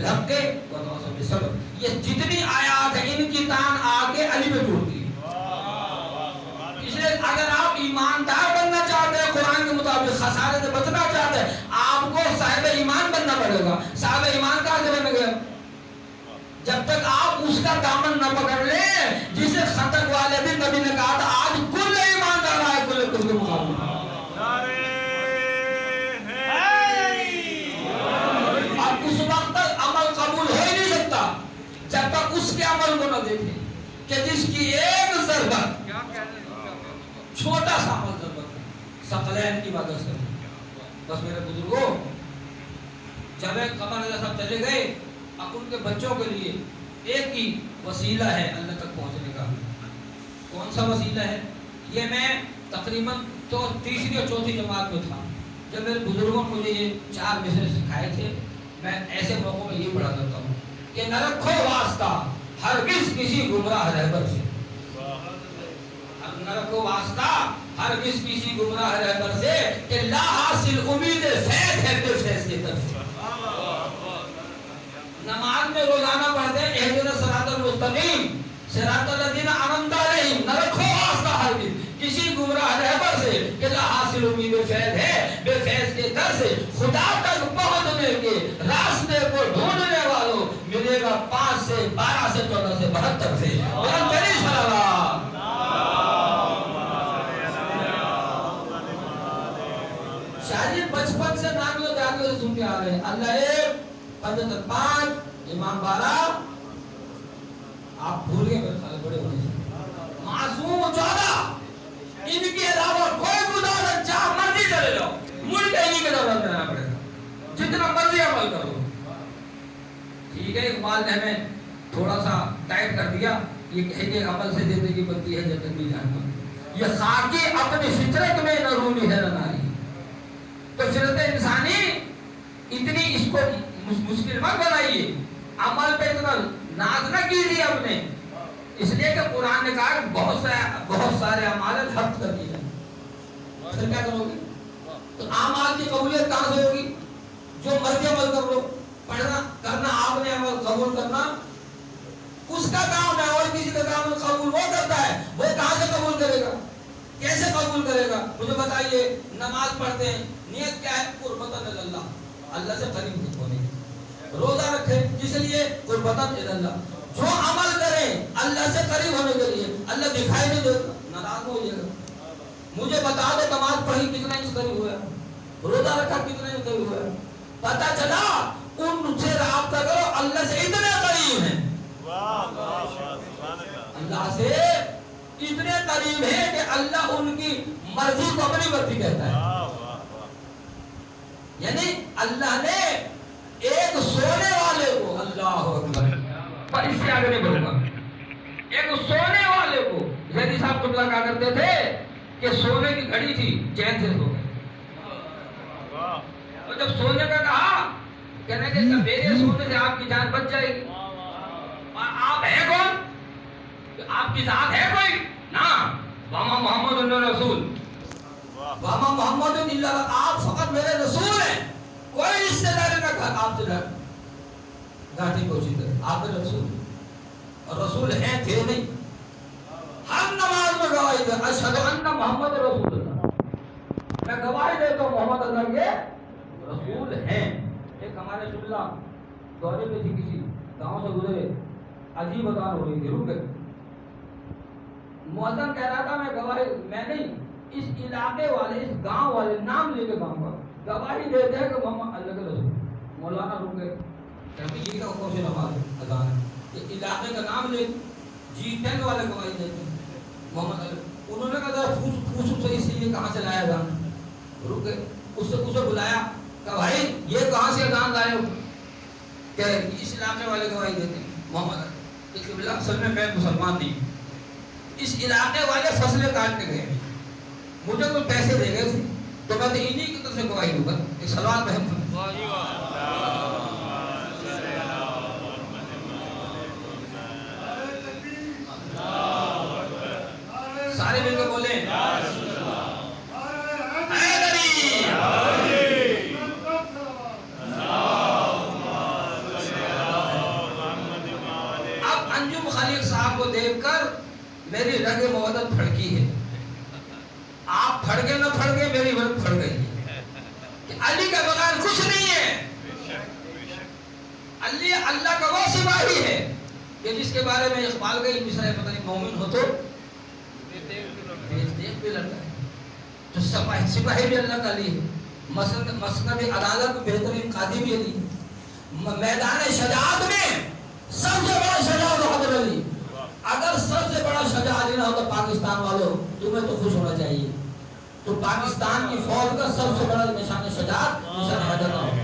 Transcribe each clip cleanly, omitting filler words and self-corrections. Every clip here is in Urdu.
بالحق وتواصوا بالصبر. یہ جتنی آیات ہیں ان کی تان آگے علی میں جڑتی ہے. اس لیے اگر آپ ایماندار بننا چاہتے ہیں قرآن کے مطابق خسارے سے بچنا چاہتے ہیں آپ کو صاحب ایمان بننا پڑے گا. صاحب ایمان کہاں سے بن گیا؟ جب تک آپ اس کا دامن نہ پکڑ لیں جسے خطر والے بھی نبی نے کہا تھا آج کل ایماندار آئے کل کے مقابلے. اور اس وقت تک عمل قبول ہو ہی نہیں سکتا جب تک اس کے عمل کو نہ دیکھیں کہ جس کی ایک ضربت چھوٹا سا عمل ضربت ثقلین کی مدد سے. بس میرے بزرگوں جب ایک قمر صاحب چلے گئے اب ان کے بچوں کے لیے ایک ہی وسیلہ ہے اللہ تک پہنچنے کا. کون سا وسیلہ ہے؟ یہ میں تقریباً تو تیسری اور چوتھی جماعت میں تھا جب میرے بزرگوں نے مجھے یہ 4 مصرے سکھائے تھے. میں ایسے موقعوں میں یہ پڑھا کرتا ہوں کہ نہ رکھو واسطہ ہرگز کسی گمراہ رہبر سے. نہ رکھو واسطہ ہرگز کسی گمراہ رہبر سے کہ لا حاصل امید فیض ہے بے فیض کی طرف. نماز میں روزانہ پڑھتے ہیں اہدنا الصراط المستقیم صراط الذین انعمت علیہم. نہ رکھو واسطہ ہرگز کسی گمراہ رہبر سے کہ لا حاصل امید فیض ہے بے فیض کے در سے. خدا تک پہنچنے کے راستے کو ڈھونڈنے والوں ملے گا 5 سے 12 سے 14 سے 72 سے. قرآن کریم صلوات شاید بچپن سے نامیوں دادیوں سے سن کے آ رہے ہیں اللہ ایک پنجتن 5 امام 12 آپ بھول گئے میرے خیال بڑے ہونے سے معصوم 14 ان کے علاوہ کوئی خدا چاہ مرضی چلے جاؤ ملک انہی کے دولت میں رہنا پڑے گا جتنا مرضی عمل کرو. ٹھیک ہے اقبال نے ہمیں تھوڑا سا ٹائٹ کر دیا یہ کہے کہ عمل سے زندگی بنتی ہے جنت بھی جہنم. یہ خاکی اپنی فطرت میں نہ رونی ہے نہ ناری. تو فطرت انسانی اتنی اس کو مشکل مت بنائیے. عمل پہ اتنا ناز نہ کیجیے اپنے. اس لیے کہ قرآن نے کہا بہت سارے اعمال ضبط کر دیے جائیں. پھر کیا کرو گے؟ تو اعمال کی قبولیت کہاں سے ہوگی؟ جو مرضی عمل کر لو. پڑھنا کرنا آپ نے عمل قبول کرنا اس کا کام ہے اور کسی کا کام قبول وہ کرتا ہے. وہ کہاں سے قبول کرے گا؟ کیسے قبول کرے گا؟ مجھے بتائیے. نماز پڑھتے ہیں نیت کیا ہے؟ قربتاً اللہ اللہ سے قریب ہونے کی. روزہ رکھے جس لیے قربتاً اللہ. جو عمل کریں اللہ سے قریب ہونے کے لیے اللہ دکھائی نہیں دیتا ناراض ہو جائے گا. مجھے بتا دو نماز پڑھی کتنا انچ قریب ہوا ہے, روزہ رکھا کتنا انچ قریب ہوا ہے. پتہ چلا ان سے رابطہ کرو اللہ سے اتنے قریب ہیں, اللہ سے اتنے قریب ہیں کہ اللہ ان کی مرضی کو اپنی مرضی کہتا ہے. یعنی اللہ نے ایک سونے والے کو, اللہ اکبر, پر اس سے آگے نہیں بڑھوں گا, ایک سونے والے کو زیدی صاحب قبلہ کہا کرتے تھے کہ سونے کی گھڑی تھی چین سے سو گئے. اور جب سونے کا کہا کہنے کہ میرے سونے سے آپ کی جان بچ جائے گی. اور آپ ہے کون؟ آپ کی ذات ہے کوئی نا؟ وما محمد اللہ رسول, وما محمد اللہ, آپ فقط میرے رسول ہیں. کوئی رشتہ داری نہ کر آپ سے گھاٹی کوشش کرے, آپ میرے رسول اور رسول ہیں تھے نہیں. ہر نماز میں گواہی دے اشہد ان محمد رسول اللہ, میں گواہی دیتا ہوں محمد اللہ کے رسول ہیں. ایک ہمارے شملہ دورے میں تھی, کسی گاؤں سے گزرے, عجیب اذان ہو رہی تھی, رک گئے. مؤذن کہہ رہا تھا میں گواہی, میں نہیں, اس علاقے والے اس گاؤں والے نام لے کے گاؤں کا گواہی دیتے ہیں کہ محمد اللہ کے رسول. مولانا رک گئے, یہ کا کون سی نماز اذان ہے کہ علاقے کا نام لے, جی 10 والے گواہی دیتے ہیں محمد اللہ. انہوں نے کہا پوچھو تو اس لیے کہاں سے لایا اذان. رک گئے, اس سے اسے بلایا, کہا بھائی یہ کہاں سے اذان لائے ہو؟ کہ اس علاقے والے گواہی دیتے ہیں محمد اللہ. کہ قبلہ اصل میں مسلمان نہیں, اس علاقے والے فصلیں کاٹنے گئے, مجھے کوئی پیسے دے گئے تھے تو میں انہی کی طرف سے گواہی دوں گا. ایک سلوات بہن سارے مل کے بولیں حیدری. میری رگ محبت پھڑکی ہے. آپ پھڑکے نہ پھڑکے میری رگ پھڑ گئی ہے. علی کا بغیر کچھ نہیں ہے. علی اللہ کا وہ سپاہی ہے کہ جس کے بارے میں اقبال کا یہ مصرع ہے، پتہ نہیں مومن ہو تو دیکھ بھی لگتا ہے. تو سپاہی بھی اللہ کا علی ہے. مسند عدالت بہترین قاضی بھی علی. میدان شجاعت میں سب سے بڑا شجاع بہادر علی. اگر سب سے بڑا شجاع علی نہ ہو تو پاکستان والوں تمہیں تو خوش ہونا چاہیے. تو پاکستان کی فوج کا سب سے بڑا نشان شجاعت نشان حیدر ہے.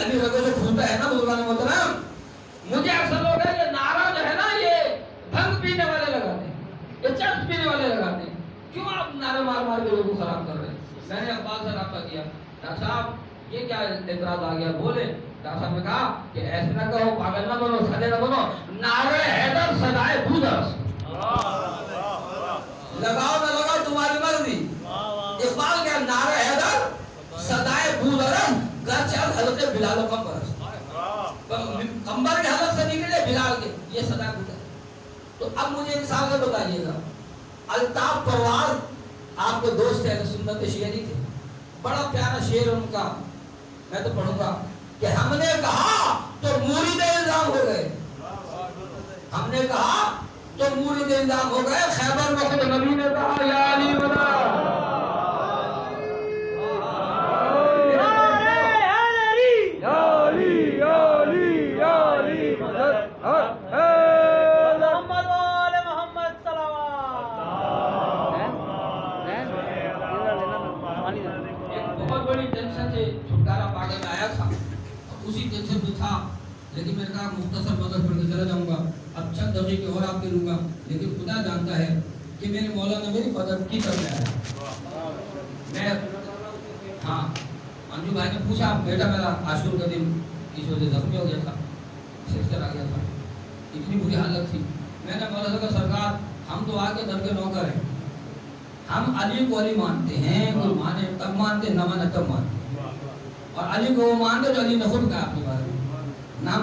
علی رگوں سے پھوٹا ہے نا بزرگان محترم. مجھے اکثر لوگ ہیں یہ نعرہ جو ہے نا یہ بھنگ پینے والے لگاتے ہیں، یہ چرس پینے والے لگاتے ہیں. کیوں آپ نعرے مار مار کے لوگوں کو خراب کر رہے ہیں؟ میں نے اقبال سے رابطہ کیا، ڈاکٹر صاحب یہ کیا اعتراض آ گیا؟ بولے. ڈاکٹر صاحب نے کہا کہ ایسے نہ کہو، پاگل نہ بنو، سدے نہ بنو، نعرہ حیدر صدائے بودرس لگاؤ نہ لگاؤ تمہاری مرضی. اقبال کیا نعرہ حیدر صدائے بودرس گرچہ حلقے بلال و کمبرس. کمبر کے حلق سے نکلے بلال کے، یہ صدا بودرس. تو اب مجھے انسان سے بتائیے گا، الطاف پروار آپ کے دوست ہیں سنت شیعری تھے، بڑا پیارا شعر ان کا میں تو پڑھوں گا کہ ہم نے کہا تو مرید الزام ہو گئے. ہم نے کہا تو مرید الزام ہو گئے. خیبر میں خود نبی نے کہا یا علی بنا اسی ٹینشن میں تھا. لیکن میں نے کہا مختصر مدد پڑھ کے چلا جاؤں گا، اب چند دقیقے اور آپ کے لوں گا. لیکن خدا جانتا ہے کہ میرے مولا نے میری مدد کی کر ہے. میں ہاں منجو بھائی نے پوچھا بیٹا میرا عاشور کا دن اس وجہ سے زخمی ہو گیا تھا، سیکچر آ گیا تھا، اتنی بری حالت تھی. میں نے مولا سے کہا سرکار ہم تو آ کے در کے نوکر ہیں، ہم علی کو علی مانتے ہیں، کوئی مانے تب مانتے نہ مانے تب مانتے. اور علی کو وہ مانتے جو علی نے خود کہا اپنے بارے میں، نہ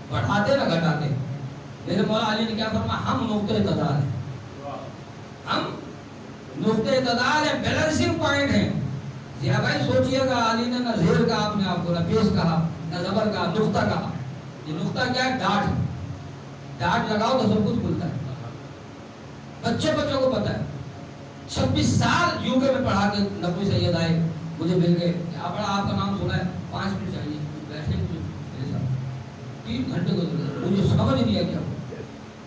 بڑھاتے نہ گھٹاتے. میرے مولا علی نے کیا فرمایا؟ ہم نقطۂ اعتدال ہیں، ہم نقطۂ اعتدال ہیں، بیلنسنگ پوائنٹ ہیں. ضیاء بھائی سوچئے گا علی نے نہ زیر کہا اپنے آپ کو، نہ پیش کہا، نہ زبر کہا، نقطہ کہا. یہ نقطہ کیا ہے؟ ڈاٹ لگاؤ تو سب کچھ کھلتا ہے. بچوں کو پتا ہے. 26 سال یو کے میں پڑھا کے نقوی سید آئے مجھے مل گئے، آپ کا نام سنا ہے، 5 منٹ چاہیے بیٹھے میرے ساتھ. 3 گھنٹے گزر مجھے سمجھ نہیں آیا کیا.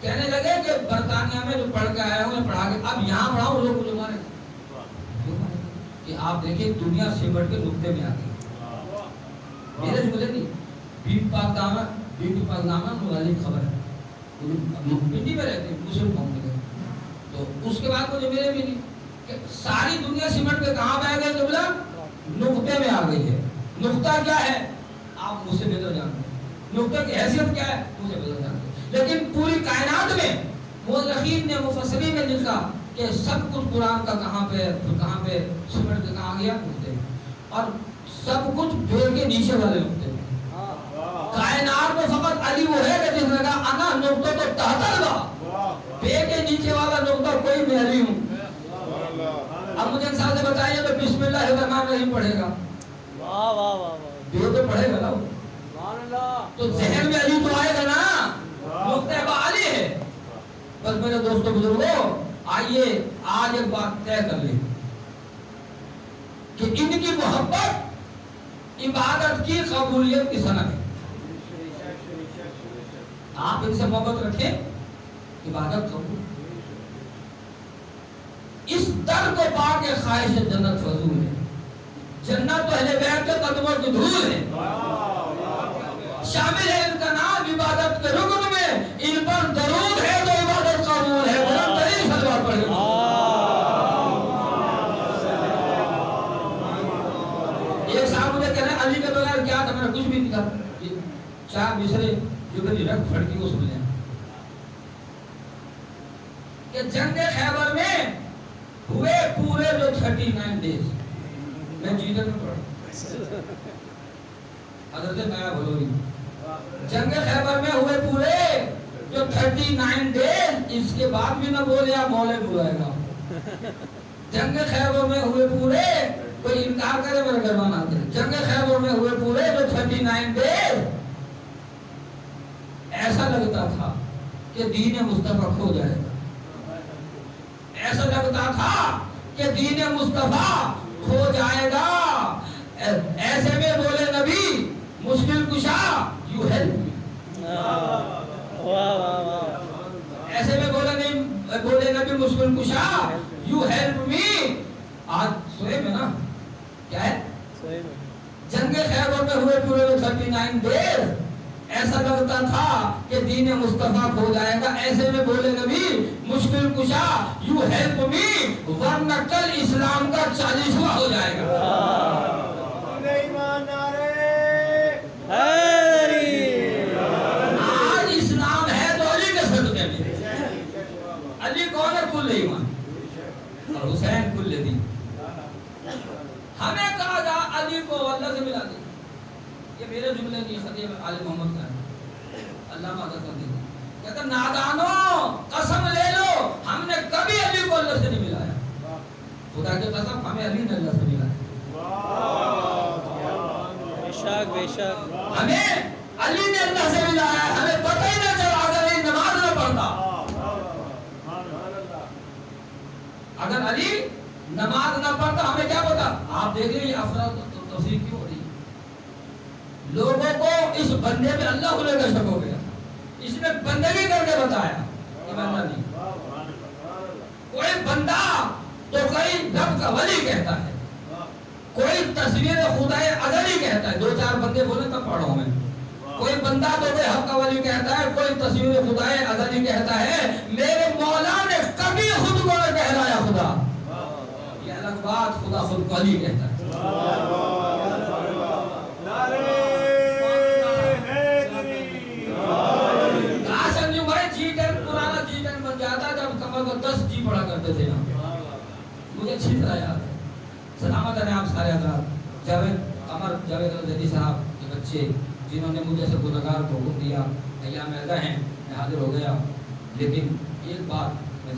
کہنے لگے کہ برطانیہ میں جو پڑھ کے آئے ہوئے پڑھا کے اب یہاں پڑھاؤ لوگ مجھے مارے کہ آپ دیکھیں دنیا سمٹ کے نقطے میں آ گئی. میرے جملے نہیں، بی پاک دامن مغالب خبر ہے، پنڈی میں رہتے ہیں مسلم قوم میں. تو اس کے بعد مجھے میرے بھی نہیں کہ ساری دنیا سمٹ کے کہاں پہ آ گئے؟ جملہ نقطے میں آ گئی ہے. نقطہ کیا ہے آپ مجھ سے بہتر جانتے ہیں، نقطہ کی حیثیت کیا ہے مجھ سے بہتر جانتے ہیں. لیکن پوری کائنات میں مؤرخین نے مفسرین نے لکھا کہ سب کچھ قرآن کا کہاں پہ سمٹ کے کہاں گیا؟ نقطے میں. اور سب کچھ پیڑ کے نیچے والے نقطے میں. کائنات میں فقط علی وہ ہے کہ جس نے کہا انا نقطہ تو تحت البا، پیڑ کے نیچے والا نقطہ کوئی میں علی ہوں. اب مجھے انسان سے بتائیے تو بسم اللہ الرحمن الرحیم پڑھے گا؟ تو پڑھے گا نا، تو ذہن میں علی تو آئے گا نا، نقطہ با علی ہے. بس میرے دوستو بزرگوں آئیے آج ایک بات طے کر لیں کہ ان کی محبت عبادت کی قبولیت کی سند ہے. آپ ان سے محبت رکھیں، عبادت قبول. اس در کو پا کے خواہش جنت فضول ہے. جنت تو اہل بیت کے قدموں کی دھول ہے. شامل ہے ان کا نام عبادت کے رکن میں، ان پر درود ہے تو عبادت قبول ہے. بلند ترین صلوات پڑھیں. ایک صاحب مجھے کہہ رہے ہیں علی کے بغیر کیا تھا؟ میں نے کچھ بھی نہیں کہا. 4 مصرے جو میری رگ پھڑکی کو سن لیں کہ جنگ خیبر میں ہوئے پورے جو 39 ڈیز میں جیدر میں پڑھا. حضرت نیا بھلوری جنگ خیبر میں ہوئے پورے جو 39 ڈیز، اس کے بعد بھی نہ بولے آپ مولے بلائے گا. جنگ خیبر میں ہوئے پورے، کوئی انکار کرے میرے گھر میں آتے. جنگ خیبر میں ہوئے پورے جو 39 ڈیز، ایسا لگتا تھا کہ دین مصطفیٰ کھو جائے گا. ایسا لگتا تھا کہ دین مصطفیٰ کھو جائے گا. ایسے میں بولے نبی مشکل کشا یو ہیلپ می. ایسے میں بولے نبی مشکل کشا یو ہیلپ می. آج سوئے میں نا کیا ہے جنگ خیبر میں ہوئے پورے 39 ڈیز، ایسا لگتا تھا کہ دین مصطفیٰ کھو جائے گا. ایسے میں بولے نبی مشکل کشا یو ہیلپ می، ورنہ کل اسلام کا 40واں ہو جائے گا. آج اسلام ہے تو علی کے صدقے میں. علی کون ہے؟ کل ایمان. اور حسین کل دین. ہمیں کہا جا علی کو اللہ سے ملا دے. یہ میرے جملے کی خطیب علی محمد کا ہے، علامہ حضرت دی. کہتا نادانو قسم لے لو ہم نے کبھی علی کو اللہ سے نہیں ملایا. خدا کی قسم ہمیں علی نے اللہ سے ملایا. بے شک ہمیں علی نے اللہ سے ملایا. ہمیں پتہ ہی نہ چلا اگر علی نماز نہ پڑھتا. اگر علی نماز نہ پڑھتا ہمیں کیا پتا. آپ دیکھ لیں یہ افراد تفسیر کیوں ہو رہی ہے. لوگوں کو اس بندے میں اللہ ہونے کا شک ہو گیا. اس نے بندگی کر کے بتایا ایمان نہیں. کوئی بندہ تو کوئی رب کا ولی کہتا ہے، کوئی تصویر خدائے ازلی کہتا ہے. 2-4 بندے بولے تب پڑھو میں. کوئی بندہ تو کوئی حق کا ولی کہتا ہے، کوئی تصویر خدائے ازلی کہتا ہے. میرے مولا نے کبھی خود کو نہ کہلایا خدا. یہ الگ بات، خدا خود کو علی کہتا ہے. جب 10 جی پڑھا کرتے تھے مجھے اچھی طرح یاد ہے. سلامت ہے آپ سارے حضرات. جاوید الزیدی صاحب کے بچے جنہوں نے مجھے سے گنہگار کو حکم دیا، ایام ایسا ہیں میں حاضر ہو گیا. لیکن ایک بات میں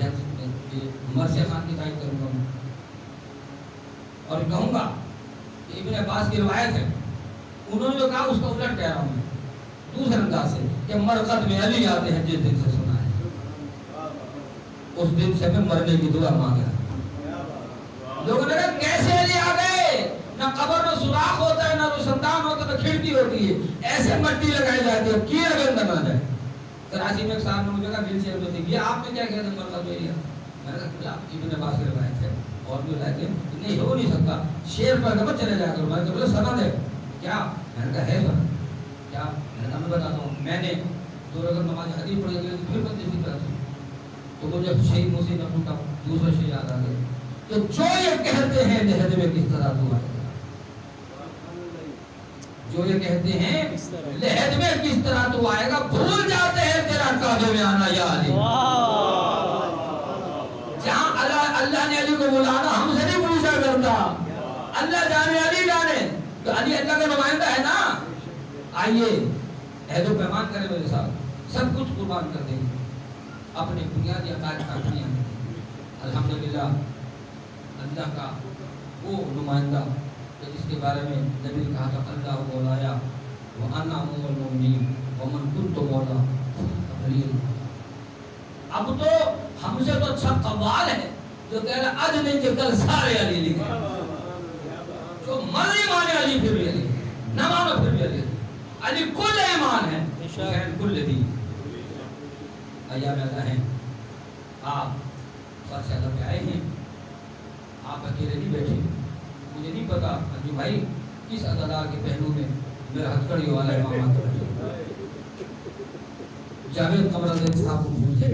مرثیہ خان کی تائید کروں گا اور کہوں گا کہ ابن عباس کی روایت ہے، انہوں نے جو کہا اس کا الٹ کہہ رہا ہوں میں دوسرے انداز سے کہ مرقد میں علی آتے ہیں جس دن سے سنا ہے اس دن سے میں مرنے کی دعا مانگا. لوگوں نے کہا کیسے علی آ گئے؟ نہ قبر میں سوراخ ہوتا ہے، نہ روشندان ہوتا ہے، نہ کھڑکی ہوتی ہے. ایسے مٹی لگائی جاتی ہے کیڑے کے اندر نہ جائے. کراچی میں ایک صاحب نے مجھے کہا ویل چیئر میں تھی، یہ آپ نے کیا کہا تھا مرقد میں لیا؟ میں نے کہا ابن عباس کی روایت ہے اور بھی روایت ہے، نہیں ہو نہیں سکتا. شیر پڑھ کے چلے جا کر میں نے کہا بولے سند ہے کیا؟ میں نے کہا ہے سند کیا؟ میں نے کہا میں بتاتا ہوں. میں نے 2 رکعت نماز حدیث پڑھ کے پھر بندے کی طرف تو مجھے شہید موسی نہ پھوٹا دوسرا شہید یاد آ گیا کہ جو یہ کہتے ہیں لہد میں کس طرح تو آئے گا. جو یہ کہتے ہیں لہد میں کس طرح تو آئے گا. بھول جاتے ہیں تیرا کعبے میں آنا یا علی. جہاں اللہ نے علی کو بلانا ہم سے نہیں پوچھا کرتا. اللہ جانے علی جانے تو علی اللہ کا نمائندہ ہے نا. آئیے عہد و پیمان کرے میرے ساتھ، سب کچھ قربان کر دیں گے اپنے بنیادی عقائد کا اپنیاں. الحمدللہ اللہ کا وہ نمائندہ کہ جس کے بارے میں نبی نے کہا تھا اللہ مولایا وانا مول المؤمنین ومن کنت مولا علی. اب تو ہم سے تو اچھا قوال ہے جو کہہ رہا آج نہیں کہ کل سارے علی لکھے. جو مرضی مانے علی پھر بھی علی، نہ مانو پھر بھی علی. علی کل ایمان ہے، حسین کل دین. ایام ایسا ہیں آپ سر شہدہ پہ آئے ہیں، آپ اکیلے نہیں بیٹھے. مجھے نہیں پتا انجو بھائی کس عدالت کے پہلو میں میرا ہتھکڑی والا امام آتا ہے. جاوید قمر صاحب کو پوچھے